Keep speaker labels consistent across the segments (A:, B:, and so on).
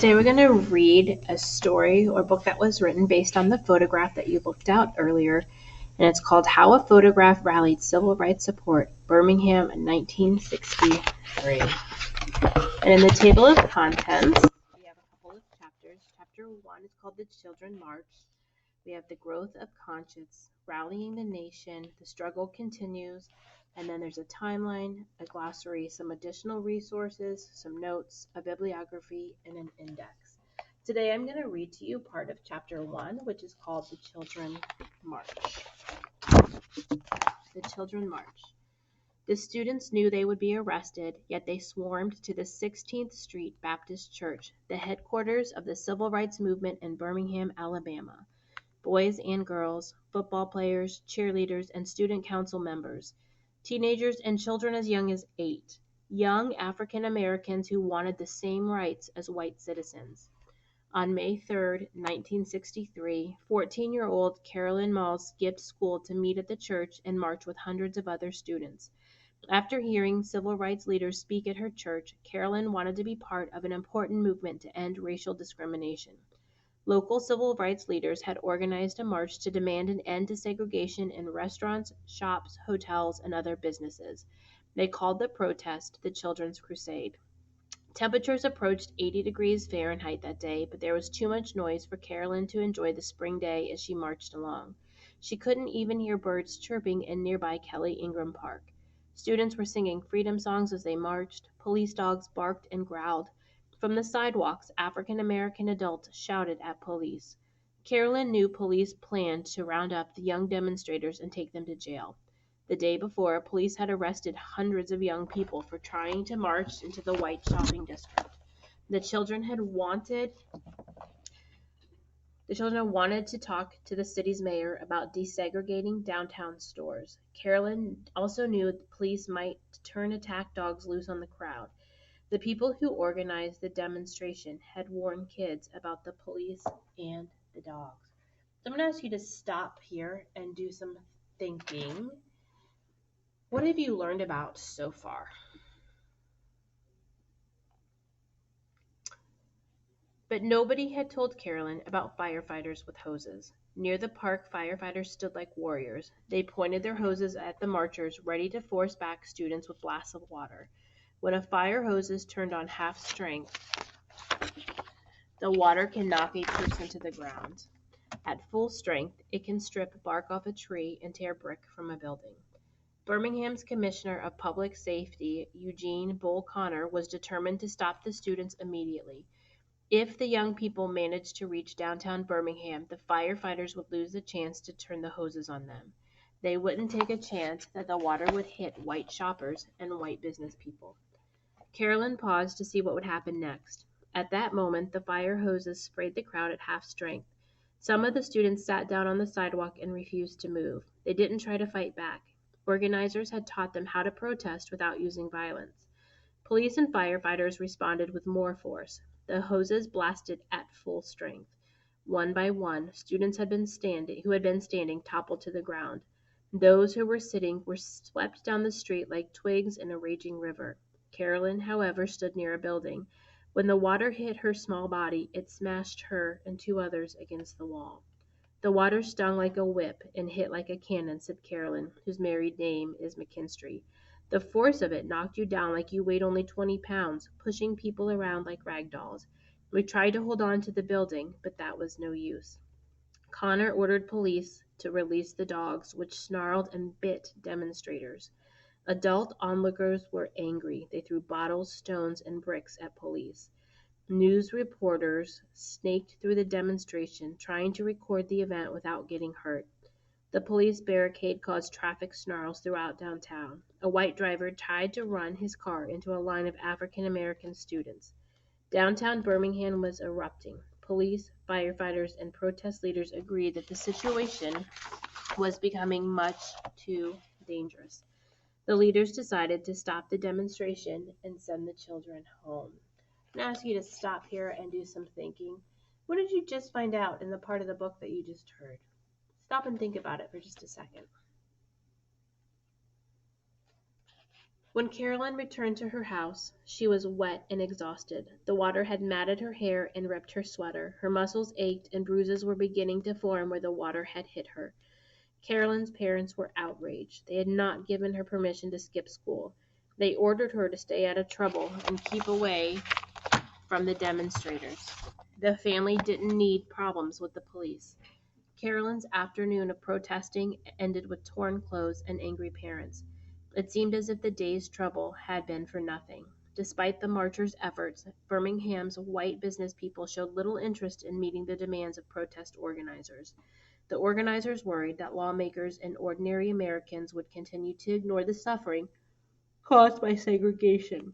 A: Today we're going to read a story or book that was written based on the photograph that you looked at earlier, and it's called How a Photograph Rallied Civil Rights Support, Birmingham in 1963. And in the table of contents, we have a couple of chapters. Chapter 1 is called The Children March. We have The Growth of Conscience, Rallying the Nation, The Struggle Continues, and then there's a timeline, a glossary, some additional resources, some notes, a bibliography, and an index. Today I'm going to read to you part of Chapter 1, which is called The Children March. The Children March. The students knew they would be arrested, yet they swarmed to the 16th Street Baptist Church, the headquarters of the Civil Rights Movement in Birmingham, Alabama. Boys and girls, football players, cheerleaders, and student council members, teenagers and children as young as 8, young African Americans who wanted the same rights as white citizens. On May 3, 1963, 14-year-old Carolyn Malls skipped school to meet at the church and march with hundreds of other students. After hearing civil rights leaders speak at her church, Carolyn wanted to be part of an important movement to end racial discrimination. Local civil rights leaders had organized a march to demand an end to segregation in restaurants, shops, hotels, and other businesses. They called the protest the Children's Crusade. Temperatures approached 80 degrees Fahrenheit that day, but there was too much noise for Carolyn to enjoy the spring day as she marched along. She couldn't even hear birds chirping in nearby Kelly Ingram Park. Students were singing freedom songs as they marched. Police dogs barked and growled. From the sidewalks, African American adults shouted at police. Carolyn knew police planned to round up the young demonstrators and take them to jail. The day before, police had arrested hundreds of young people for trying to march into the white shopping district. The children wanted to talk to the city's mayor about desegregating downtown stores. Carolyn also knew the police might turn attack dogs loose on the crowd. The people who organized the demonstration had warned kids about the police and the dogs. So I'm going to ask you to stop here and do some thinking. What have you learned about so far? But nobody had told Carolyn about firefighters with hoses. Near the park, firefighters stood like warriors. They pointed their hoses at the marchers, ready to force back students with blasts of water. When a fire hose is turned on half strength, the water can knock a person to the ground. At full strength, it can strip bark off a tree and tear brick from a building. Birmingham's Commissioner of Public Safety, Eugene Bull Connor, was determined to stop the students immediately. If the young people managed to reach downtown Birmingham, the firefighters would lose the chance to turn the hoses on them. They wouldn't take a chance that the water would hit white shoppers and white business people. Carolyn paused to see what would happen next. At that moment, the fire hoses sprayed the crowd at half strength. Some of the students sat down on the sidewalk and refused to move. They didn't try to fight back. Organizers had taught them how to protest without using violence. Police and firefighters responded with more force. The hoses blasted at full strength. One by one, students who had been standing toppled to the ground. Those who were sitting were swept down the street like twigs in a raging river. Carolyn, however, stood near a building. When the water hit her small body, it smashed her and 2 others against the wall. The water stung like a whip and hit like a cannon, said Carolyn, whose married name is McKinstry. The force of it knocked you down like you weighed only 20 pounds, pushing people around like rag dolls. We tried to hold on to the building, but that was no use. Connor ordered police to release the dogs, which snarled and bit demonstrators. Adult onlookers were angry. They threw bottles, stones, and bricks at police. News reporters snaked through the demonstration, trying to record the event without getting hurt. The police barricade caused traffic snarls throughout downtown. A white driver tried to run his car into a line of African American students. Downtown Birmingham was erupting. Police, firefighters, and protest leaders agreed that the situation was becoming much too dangerous. The leaders decided to stop the demonstration and send the children home. I'm going to ask you to stop here and do some thinking. What did you just find out in the part of the book that you just heard? Stop and think about it for just a second. When Caroline returned to her house, she was wet and exhausted. The water had matted her hair and ripped her sweater. Her muscles ached and bruises were beginning to form where the water had hit her. Caroline's parents were outraged. They had not given her permission to skip school. They ordered her to stay out of trouble and keep away from the demonstrators. The family didn't need problems with the police. Caroline's afternoon of protesting ended with torn clothes and angry parents. It seemed as if the day's trouble had been for nothing. Despite the marchers' efforts, Birmingham's white business people showed little interest in meeting the demands of protest organizers. The organizers worried that lawmakers and ordinary Americans would continue to ignore the suffering caused by segregation.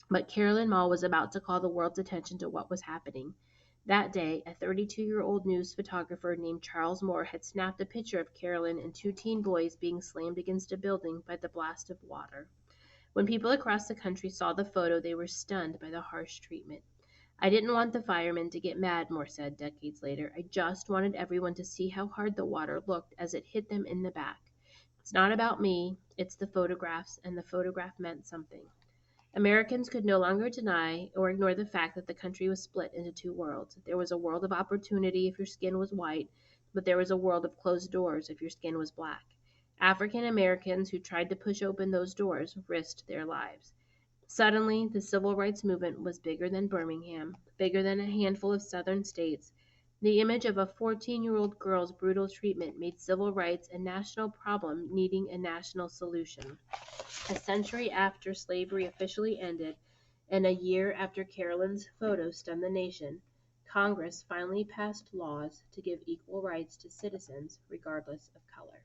A: But Carolyn Mall was about to call the world's attention to what was happening. That day, a 32-year-old news photographer named Charles Moore had snapped a picture of Carolyn and two teen boys being slammed against a building by the blast of water. When people across the country saw the photo, they were stunned by the harsh treatment. I didn't want the firemen to get mad, Moore said decades later. I just wanted everyone to see how hard the water looked as it hit them in the back. It's not about me, it's the photographs, and the photograph meant something. Americans could no longer deny or ignore the fact that the country was split into two worlds. There was a world of opportunity if your skin was white, but there was a world of closed doors if your skin was black. African Americans who tried to push open those doors risked their lives. Suddenly, the civil rights movement was bigger than Birmingham, bigger than a handful of southern states. The image of a 14-year-old girl's brutal treatment made civil rights a national problem needing a national solution. A century after slavery officially ended, and a year after Carolyn's photo stunned the nation, Congress finally passed laws to give equal rights to citizens regardless of color.